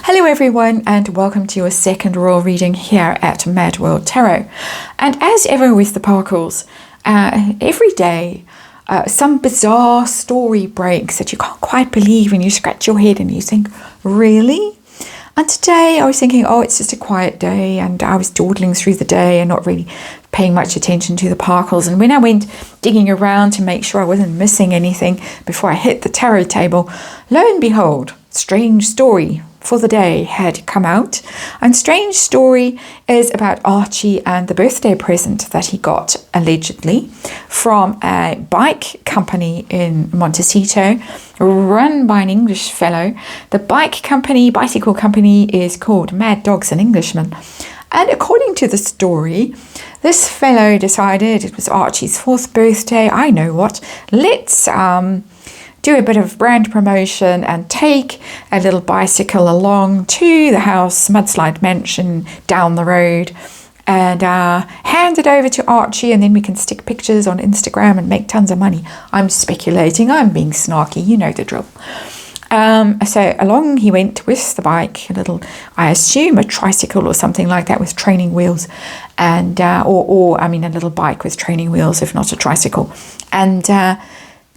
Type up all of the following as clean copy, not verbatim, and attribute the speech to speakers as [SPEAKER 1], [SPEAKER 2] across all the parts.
[SPEAKER 1] Hello everyone, and welcome to your second royal reading here at MadWorldTarot. And as ever with the Parkles, every day some bizarre story breaks that you can't quite believe, and you scratch your head and you think, really? And today I was thinking, oh, it's just a quiet day, and I was dawdling through the day and not really paying much attention to the Parkles. And when I went digging around to make sure I wasn't missing anything before I hit the tarot table, lo and behold, strange story for the day had come out. And strange story is about Archie and the birthday present that he got allegedly from a bike company in Montecito run by an English fellow. The bicycle company is called Mad Dogs and Englishmen. And according to the story, this fellow decided it was Archie's 4th birthday. I know what, let's do a bit of brand promotion and take a little bicycle along to the house, Mudslide Mansion down the road, and hand it over to Archie, and then we can stick pictures on Instagram and make tons of money. I'm speculating, I'm being snarky, you know the drill. So along he went with the bike, a little, I assume a tricycle or something like that with training wheels, and a little bike with training wheels, if not a tricycle, and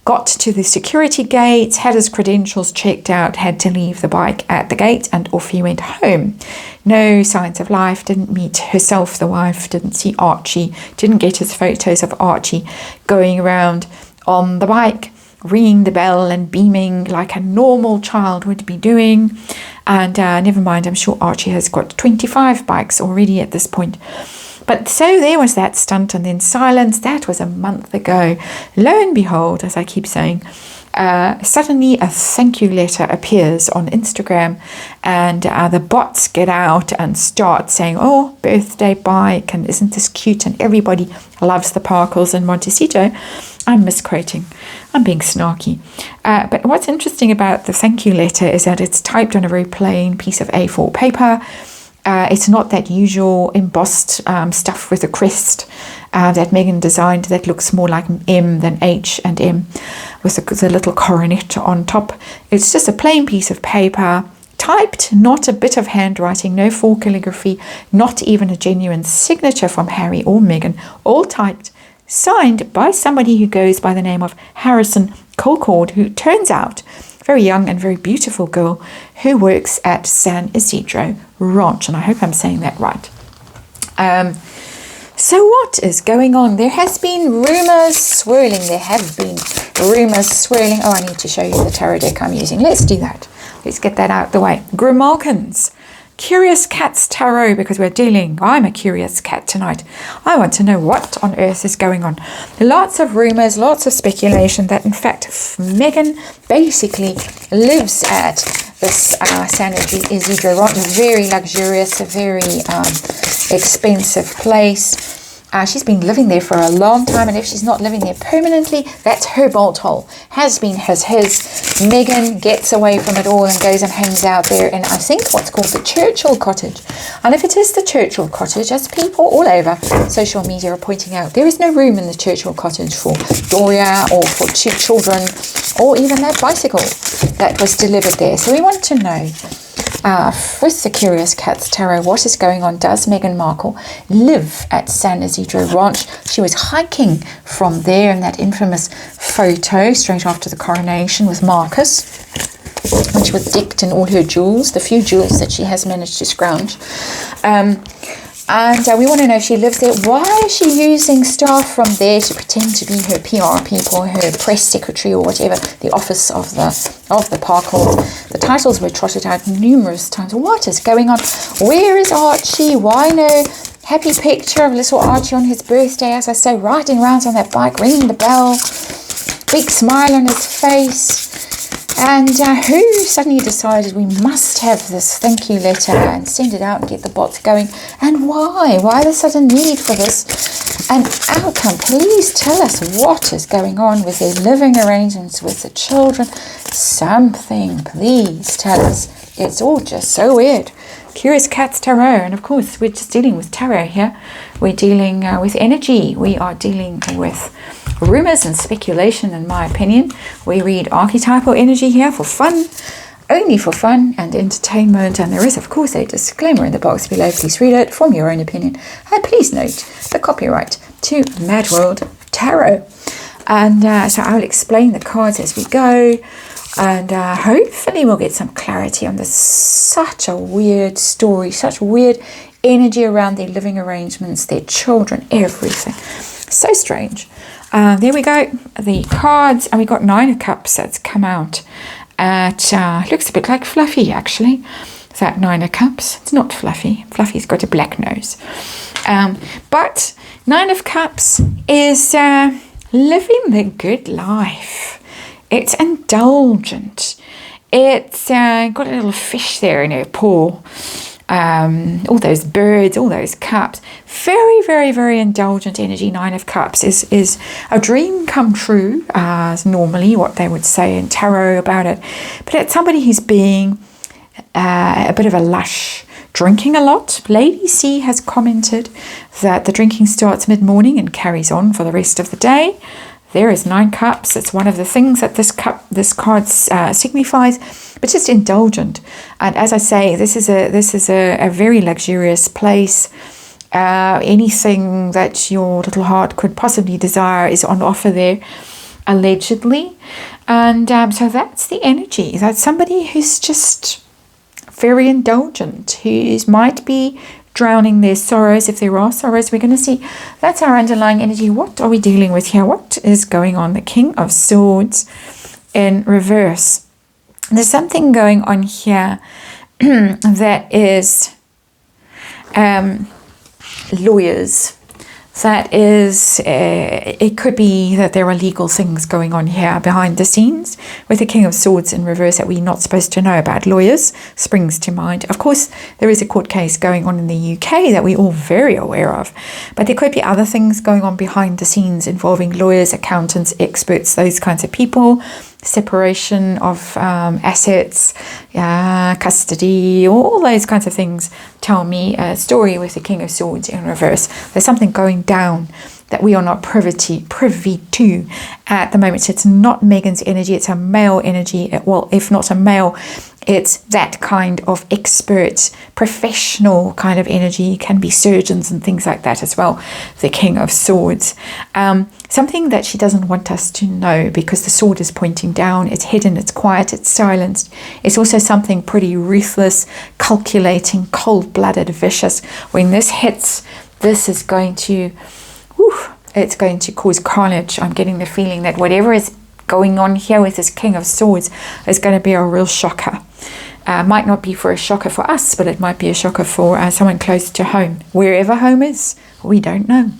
[SPEAKER 1] got to the security gates, had his credentials checked out, had to leave the bike at the gate, and off he went home. No signs of life, didn't meet herself, the wife, didn't see Archie, didn't get his photos of Archie going around on the bike, ringing the bell and beaming like a normal child would be doing. And never mind, I'm sure Archie has got 25 bikes already at this point. But so there was that stunt, and then silence. That was a month ago. Lo and behold, as I keep saying, suddenly a thank you letter appears on Instagram, and the bots get out and start saying, oh, birthday bike, and isn't this cute, and everybody loves the Parkles in Montecito. I'm misquoting. I'm being snarky. But what's interesting about the thank you letter is that it's typed on a very plain piece of A4 paper. It's not that usual embossed stuff with a crest that Meghan designed that looks more like M than H and M with the little coronet on top. It's just a plain piece of paper, typed, not a bit of handwriting, no full calligraphy, not even a genuine signature from Harry or Meghan, all typed, signed by somebody who goes by the name of Harrison Colcord, who turns out very young and very beautiful girl who works at San Isidro Ranch, and I hope I'm saying that right. So what is going on? There has been rumors swirling. There have been rumors swirling. Oh, I need to show you the tarot deck I'm using. Let's do that. Let's get that out of the way. Grimalkins. Curious Cat's Tarot, because I'm a curious cat tonight. I want to know what on earth is going on. Lots of rumors, lots of speculation that in fact Meghan basically lives at this San Isidro Ranch, a very luxurious, a very expensive place. She's been living there for a long time, and if she's not living there permanently, that's her bolt hole. Has been his. Meghan gets away from it all and goes and hangs out there in, I think, what's called the Churchill Cottage. And if it is the Churchill Cottage, as people all over social media are pointing out, there is no room in the Churchill Cottage for Doria or for 2 children or even that bicycle that was delivered there. So we want to know, with the Curious Cat's Tarot, what is going on? Does Meghan Markle live at San Isidro Ranch? She was hiking from there in that infamous photo straight after the coronation with Marcus, which was decked in all her jewels, the few jewels that she has managed to scrounge. And we want to know if she lives there. Why is she using staff from there to pretend to be her PR people, her press secretary or whatever, the office of the Parkles? The titles were trotted out numerous times. What is going on? Where is Archie? Why no happy picture of little Archie on his birthday, as I say, riding around on that bike, ringing the bell, big smile on his face? And who suddenly decided we must have this thank you letter and send it out and get the bots going? And why? Why the sudden need for this? And outcome, please tell us what is going on with their living arrangements with the children. Something, please tell us. It's all just so weird. Curious Cat's Tarot, and of course we're just dealing with tarot here. We're dealing with energy. We are dealing with rumors and speculation, in my opinion. We read archetypal energy here for fun. only for fun and entertainment, and there is of course a disclaimer in the box below. Please read it, form your own opinion, and please note the copyright to MadWorldTarot. And so I'll explain the cards as we go, and hopefully we'll get some clarity on this. Such a weird story, such weird energy around their living arrangements, their children, everything. So strange. There we go, the cards, and we got 9 of Cups that's come out. It looks a bit like Fluffy, actually. That 9 of Cups. It's not Fluffy. Fluffy's got a black nose. But 9 of Cups is living the good life. It's indulgent. It's got a little fish there in her paw. All those birds, all those cups. Very, very, very indulgent energy. 9 of Cups is a dream come true, is normally what they would say in tarot about it. But it's somebody who's being a bit of a lush, drinking a lot. Lady C has commented that the drinking starts mid-morning and carries on for the rest of the day. There is 9 cups. It's one of the things that this card signifies, but just indulgent. And as I say, this is a very luxurious place. Anything that your little heart could possibly desire is on offer there, allegedly. And so that's the energy. That's somebody who's just very indulgent, who might be drowning their sorrows. If there are sorrows, we're going to see. That's our underlying energy. What are we dealing with here? What is going on? The King of Swords in reverse. There's something going on here that is lawyers. That is, it could be that there are legal things going on here behind the scenes with the King of Swords in reverse that we're not supposed to know about. Lawyers springs to mind. Of course, there is a court case going on in the UK that we're all very aware of, but there could be other things going on behind the scenes involving lawyers, accountants, experts, those kinds of people. Separation of assets, custody, all those kinds of things tell me a story with the King of Swords in reverse. There's something going down that we are not privy to at the moment. It's not Meghan's energy, it's a male energy. Well, if not a male, it's that kind of expert, professional kind of energy. It can be surgeons and things like that as well. The King of Swords. Something that she doesn't want us to know, because the sword is pointing down. It's hidden, it's quiet, it's silenced. It's also something pretty ruthless, calculating, cold-blooded, vicious. When this hits, this is going to, it's going to cause carnage. I'm getting the feeling that whatever is going on here with this King of Swords is going to be a real shocker. Might not be for a shocker for us, but it might be a shocker for someone close to home. Wherever home is, we don't know.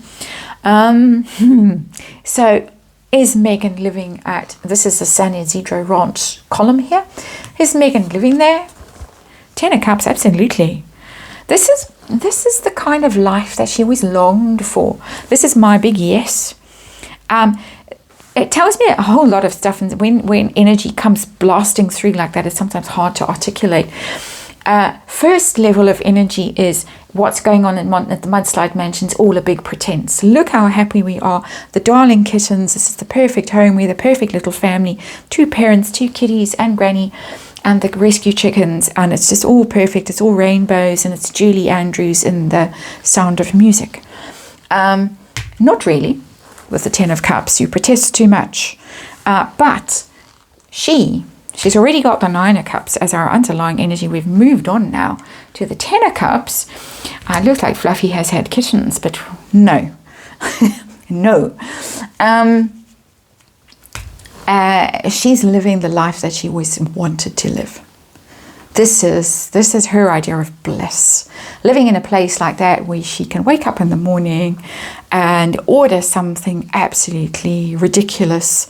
[SPEAKER 1] So is Meghan living at, this is the San Isidro Ranch column here. Is Meghan living there? 10 of Cups, absolutely. This is the kind of life that she always longed for. This is my big yes. It tells me a whole lot of stuff, and when energy comes blasting through like that, it's sometimes hard to articulate. First level of energy is what's going on at the Mudslide Mansion's all a big pretense. Look how happy we are. The darling kittens. This is the perfect home. We're the perfect little family. 2 parents, 2 kitties, and Granny, and the rescue chickens. And it's just all perfect. It's all rainbows, and it's Julie Andrews in the Sound of Music. Not really with the 10 of Cups. You protest too much. But she's already got the 9 of Cups as our underlying energy. We've moved on now to the 10 of Cups. It looks like Fluffy has had kittens, but no. No. She's living the life that she always wanted to live. This is her idea of bliss. Living in a place like that where she can wake up in the morning and order something absolutely ridiculous,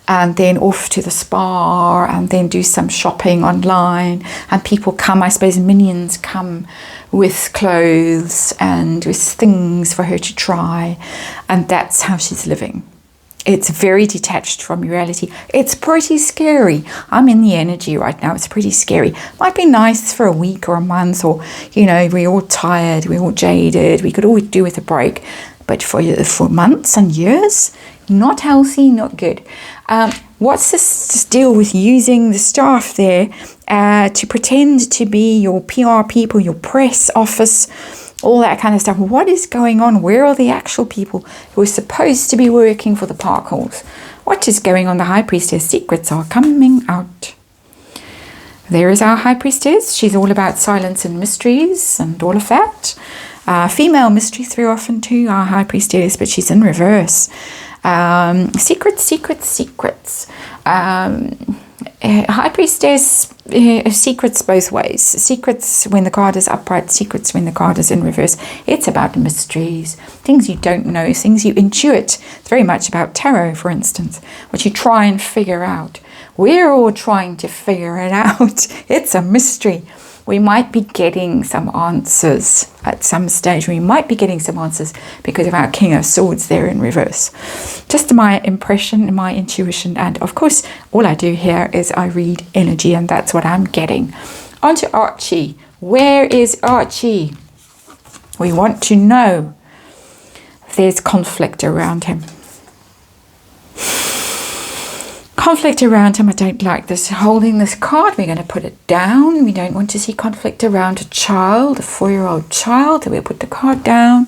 [SPEAKER 1] and then off to the spa, and then do some shopping online, and people come, I suppose minions come with clothes and with things for her to try, and that's how she's living. It's very detached from reality. It's pretty scary. I'm in the energy right now. It's pretty scary. Might be nice for a week or a month, or, we're all tired, we're all jaded, we could always do with a break. but for months and years, not healthy, not good. What's this deal with using the staff there to pretend to be your PR people, your press office, all that kind of stuff? What is going on? Where are the actual people who are supposed to be working for the Parkles? What is going on? The High Priestess secrets are coming out. There is our High Priestess. She's all about silence and mysteries and all of that. Female mystery through often too, our High Priestess, but she's in reverse. Secrets. High Priestess, secrets both ways. Secrets when the card is upright, secrets when the card is in reverse. It's about mysteries, things you don't know, things you intuit. It's very much about tarot, for instance, what you try and figure out. We're all trying to figure it out. It's a mystery. We might be getting some answers at some stage. We might be getting some answers because of our King of Swords there in reverse. Just my impression, my intuition, and of course, all I do here is I read energy, and that's what I'm getting. On to Archie. Where is Archie? We want to know if there's conflict around him. Conflict around him. I don't like this holding this card. We're going to put it down. We don't want to see conflict around a child, a 4-year-old child. We'll put the card down.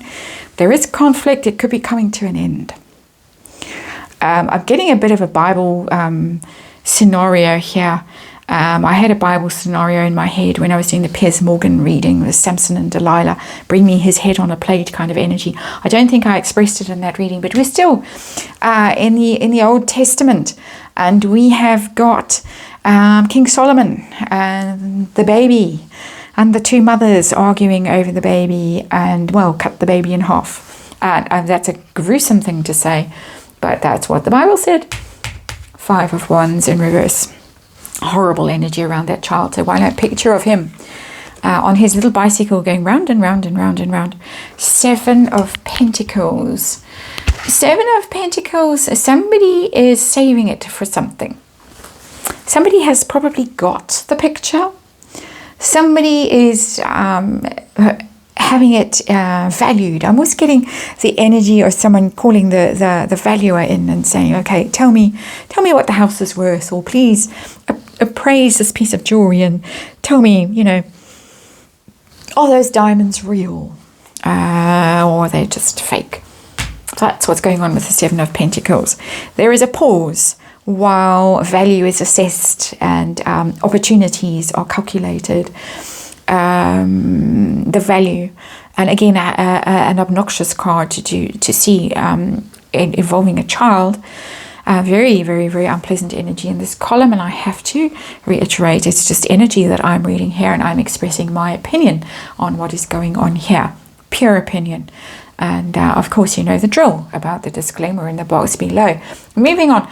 [SPEAKER 1] There is conflict. It could be coming to an end. I'm getting a bit of a Bible scenario here. I had a Bible scenario in my head when I was doing the Piers Morgan reading with Samson and Delilah, bring me his head on a plate kind of energy. I don't think I expressed it in that reading, but we're still in the Old Testament, and we have got King Solomon and the baby and the two mothers arguing over the baby and, well, cut the baby in half. And that's a gruesome thing to say, but that's what the Bible said. 5 of Wands in reverse. Horrible energy around that child. So why not picture of him on his little bicycle going round and round and round and round. 7 of Pentacles. 7 of Pentacles. Somebody is saving it for something. Somebody has probably got the picture. Somebody is having it valued. I'm almost getting the energy of someone calling the valuer in and saying, okay, tell me what the house is worth, or please appraise this piece of jewelry and tell me, are those diamonds real, or are they just fake? That's what's going on with the 7 of Pentacles. There is a pause while value is assessed and opportunities are calculated. The value, and again an obnoxious card to see involving a child. Very, very, very unpleasant energy in this column, and I have to reiterate, it's just energy that I'm reading here, and I'm expressing my opinion on what is going on here. Pure opinion. And of course, you know the drill about the disclaimer in the box below. Moving on.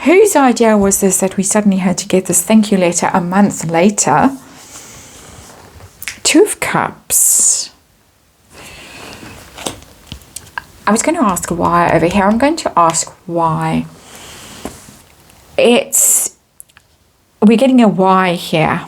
[SPEAKER 1] Whose idea was this that we suddenly had to get this thank you letter a month later? 2 of Cups. I was going to ask why over here. I'm going to ask why. We're getting a why here.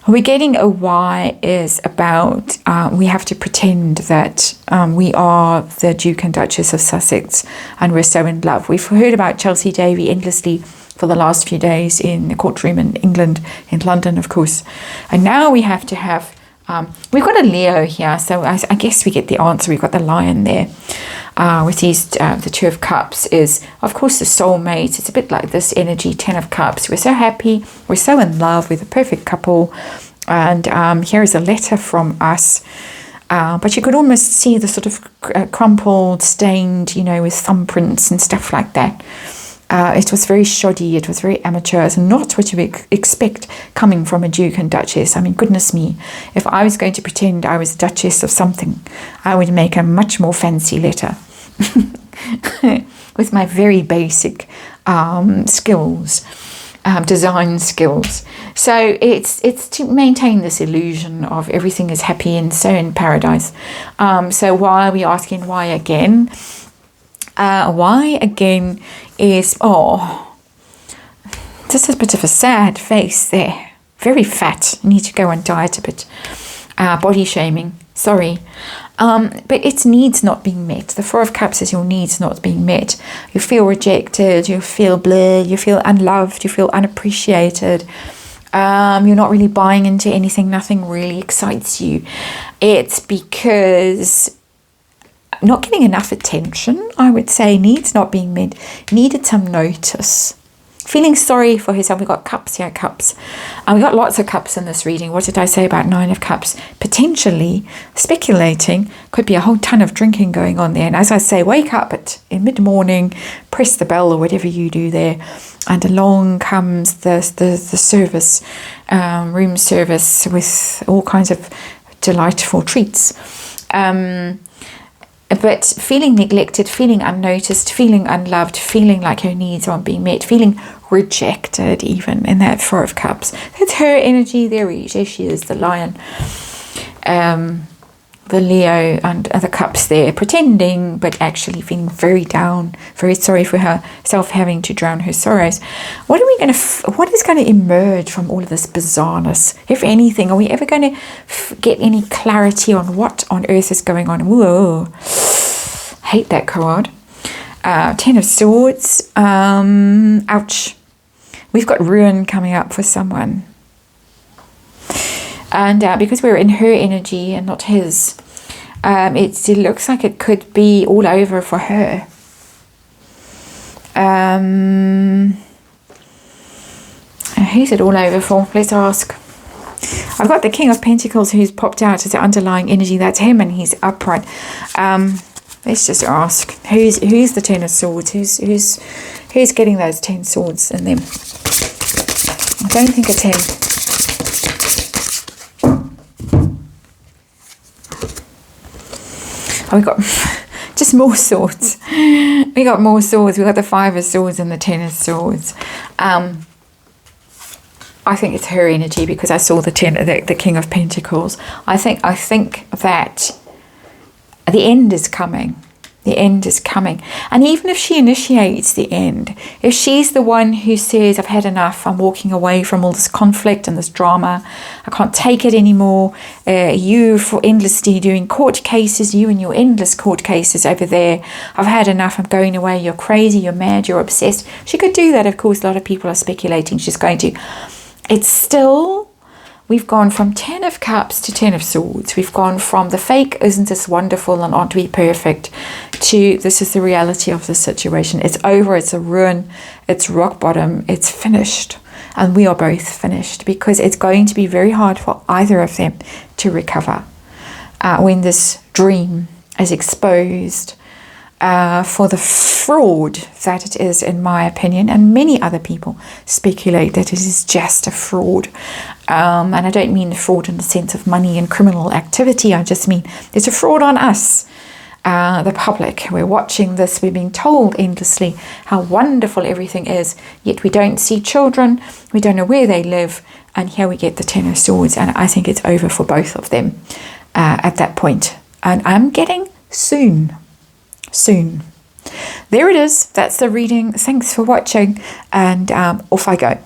[SPEAKER 1] We're getting a why is about we have to pretend that we are the Duke and Duchess of Sussex and we're so in love. We've heard about Chelsea Davy endlessly for the last few days in the courtroom in England, in London, of course. And now we have to have, we've got a Leo here, so I guess we get the answer. We've got the Lion there. With these, the 2 of Cups is, of course, the soulmate. It's a bit like this energy, 10 of Cups. We're so happy. We're so in love. We're the perfect couple. And here is a letter from us. But you could almost see the sort of crumpled, stained, with thumbprints and stuff like that. It was very shoddy. It was very amateur. It's not what you expect coming from a Duke and Duchess. I mean, goodness me, if I was going to pretend I was a Duchess of something, I would make a much more fancy letter with my very basic skills, design skills. So it's to maintain this illusion of everything is happy and so in paradise. So why are we asking why again? Why again is, just a bit of a sad face there. Very fat. Need to go on diet a bit. Body shaming. Sorry. But it's needs not being met. The Four of Cups is your needs not being met. You feel rejected, you feel bleh, you feel unloved, you feel unappreciated. You're not really buying into anything. Nothing really excites you. It's because not getting enough attention, I would say, needs not being met, needed some notice. Feeling sorry for herself. We've got cups here, cups. And we got lots of cups in this reading. What did I say about Nine of Cups? Potentially, speculating, could be a whole ton of drinking going on there. And as I say, wake up in mid-morning, press the bell or whatever you do there, and along comes the service, room service with all kinds of delightful treats. But feeling neglected, feeling unnoticed, feeling unloved, feeling like her needs aren't being met, feeling rejected even in that Four of Cups. That's her energy. There she is, the Lion, the Leo, and the Cups there, pretending but actually feeling very down, very sorry for herself, having to drown her sorrows. What is going to emerge from all of this bizarreness? If anything, are we ever going to get any clarity on what on earth is going on? Whoa, hate that card. Ten of Swords. Ouch. We've got ruin coming up for someone. And because we're in her energy and not his, it looks like it could be all over for her. Who's it all over for? Let's ask. I've got the King of Pentacles who's popped out as the underlying energy. That's him, and he's upright. Let's just ask. Who's the Ten of Swords? Who's getting those 10 swords in them? I don't think it's him. Oh, we got just more swords. We got more swords. We got the Five of Swords and the Ten of Swords. I think it's her energy because I saw the King of Pentacles. I think that the end is coming. The end is coming. And even if she initiates the end, if she's the one who says, I've had enough, I'm walking away from all this conflict and this drama, I can't take it anymore, you for endlessly doing court cases, you and your endless court cases over there, I've had enough, I'm going away, you're crazy, you're mad, you're obsessed. She could do that. Of course, a lot of people are speculating she's going to. It's still... We've gone from 10 of Cups to 10 of Swords. We've gone from the fake, isn't this wonderful and aren't we perfect, to this is the reality of the situation. It's over, it's a ruin, it's rock bottom, it's finished. And we are both finished because it's going to be very hard for either of them to recover when this dream is exposed for the fraud that it is, in my opinion, and many other people speculate that it is just a fraud. And I don't mean fraud in the sense of money and criminal activity. I just mean it's a fraud on us, the public. We're watching this. We're being told endlessly how wonderful everything is, yet we don't see children. We don't know where they live. And here we get the Ten of Swords. And I think it's over for both of them at that point. And I'm getting soon. There it is. That's the reading. Thanks for watching. And off I go.